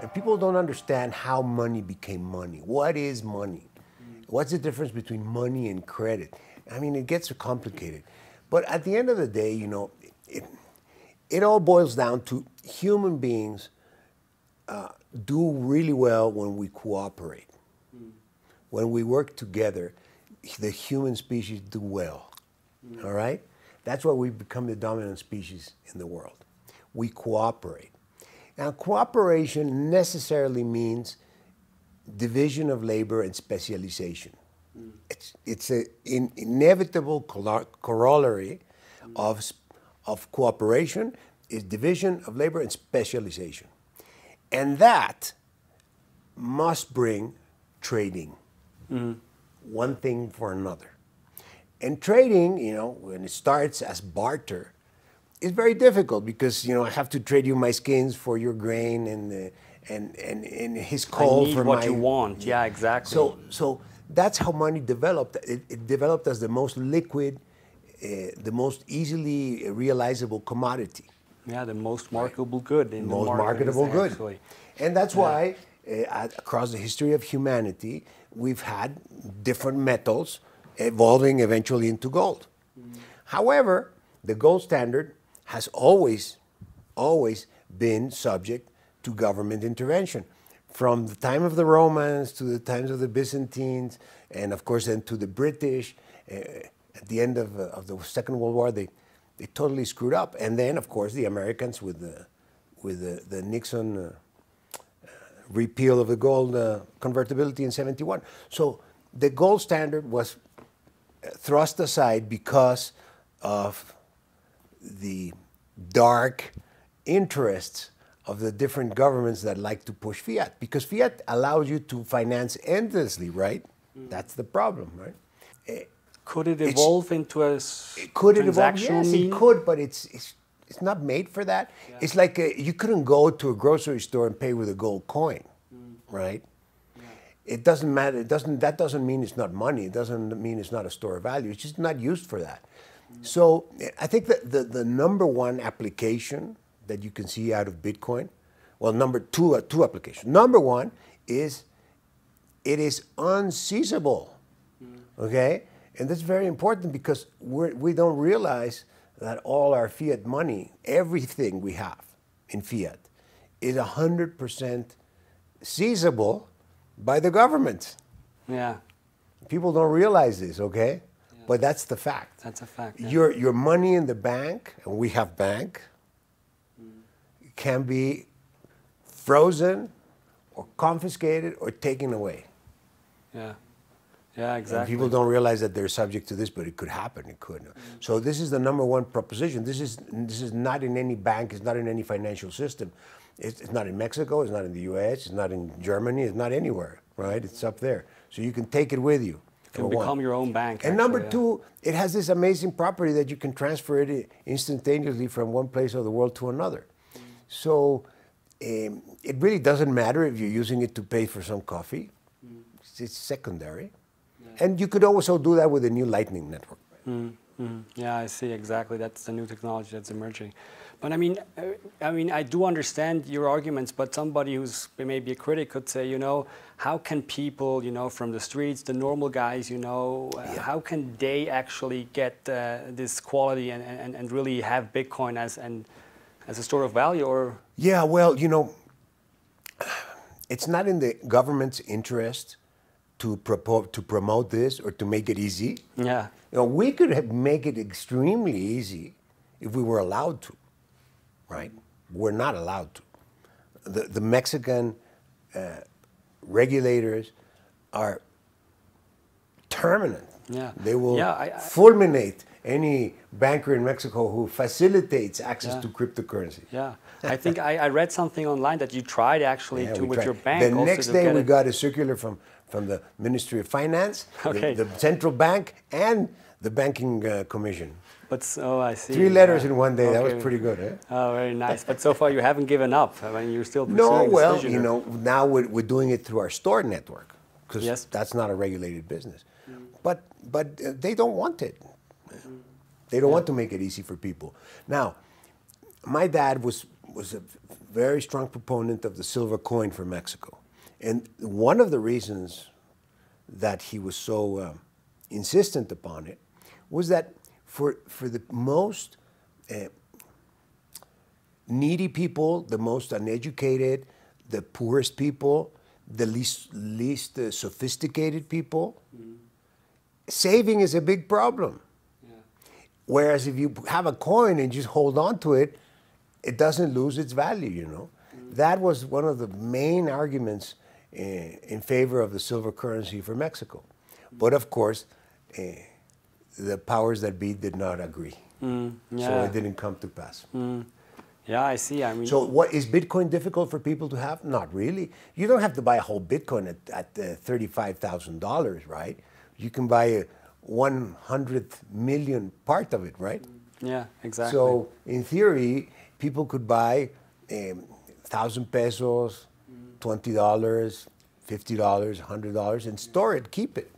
And people don't understand how money became money. What is money? What's the difference between money and credit? I mean, it gets complicated. But at the end of the day, you know, it all boils down to human beings do really well when we cooperate. When we work together, the human species do well. All right? That's why we've become the dominant species in the world. We cooperate. Now, cooperation necessarily means division of labor and specialization. It's an inevitable corollary of cooperation is division of labor and specialization. And that must bring trading, one thing for another. And trading, you know, when it starts as barter, is very difficult because, you know, I have to trade you my skins for your grain and his coal for my... what you want, yeah, exactly. So that's how money developed. It developed as the most liquid, the most easily realizable commodity. Yeah, the most marketable good in the most market, marketable good. actually. And that's why across the history of humanity, we've had different metals evolving eventually into gold. However, the gold standard has always been subject to government intervention. From the time of the Romans to the times of the Byzantines, and of course then to the British, at the end of the Second World War, they totally screwed up. And then, of course, the Americans with the Nixon repeal of the gold convertibility in '71. So the gold standard was thrust aside because of the dark interests of the different governments that like to push fiat, because fiat allows you to finance endlessly, right? That's the problem, right? Could it evolve into a could it evolve? transactional Yes, mean? it could, but it's not made for that. Yeah. It's like you couldn't go to a grocery store and pay with a gold coin, right? Yeah. It doesn't matter. That doesn't mean it's not money. It doesn't mean it's not a store of value. It's just not used for that. So I think that the number one application that you can see out of Bitcoin, well, two applications. Number one is it is unseizable, okay? And that's very important because we don't realize that all our fiat money, everything we have in fiat, is 100% seizable by the government. Yeah. People don't realize this, okay? Yeah. But that's the fact. That's a fact. Yeah. Your money in the bank, and we have bank, can be frozen or confiscated or taken away. Yeah. Yeah, exactly. And people don't realize that they're subject to this, but it could happen. It could. So this is the number one proposition. This is not in any bank. It's not in any financial system. It's not in Mexico. It's not in the U.S. It's not in Germany. It's not anywhere. Right? It's up there. So you can take it with you. You can become your own bank. And number two, it has this amazing property that you can transfer it instantaneously from one place of the world to another. So it really doesn't matter if you're using it to pay for some coffee. It's secondary. And you could also do that with the new Lightning Network. Yeah, I see, exactly. That's the new technology that's emerging. But I mean, I do understand your arguments, but somebody who's maybe a critic could say, you know, how can people, you know, from the streets, the normal guys, you know, how can they actually get this quality and really have Bitcoin as a store of value? Or yeah, well, you know, it's not in the government's interest to promote this or to make it easy. Yeah. You know, we could make it extremely easy if we were allowed to, right? We're not allowed to. The Mexican regulators are terminant. Yeah. They will fulminate any banker in Mexico who facilitates access to cryptocurrency. Yeah, I think I read something online that you tried actually with your bank. The next day we got a circular from the Ministry of Finance, the central bank, and the banking commission. But I see. 3 letters in one day. Okay. That was pretty good, eh? Oh, very nice. But so far you haven't given up. I mean, you're still pursuing No, well, this you know, now we're doing it through our store network because that's not a regulated business. But they don't want it. They don't want to make it easy for people. Now, my dad was was a very strong proponent of the silver coin for Mexico. And one of the reasons that he was so insistent upon it was that for the most needy people, the most uneducated, the poorest people, the least sophisticated people, saving is a big problem. Yeah. Whereas if you have a coin and just hold on to it, it doesn't lose its value, you know. That was one of the main arguments in favor of the silver currency for Mexico. But of course, the powers that be did not agree. Yeah. So it didn't come to pass. Yeah, I see. I mean, so what is Bitcoin difficult for people to have? Not really. You don't have to buy a whole Bitcoin at $35,000, right? You can buy a 100th million part of it, right? Yeah, exactly. So in theory, people could buy 1,000 pesos, $20, $50, $100, and store it, keep it.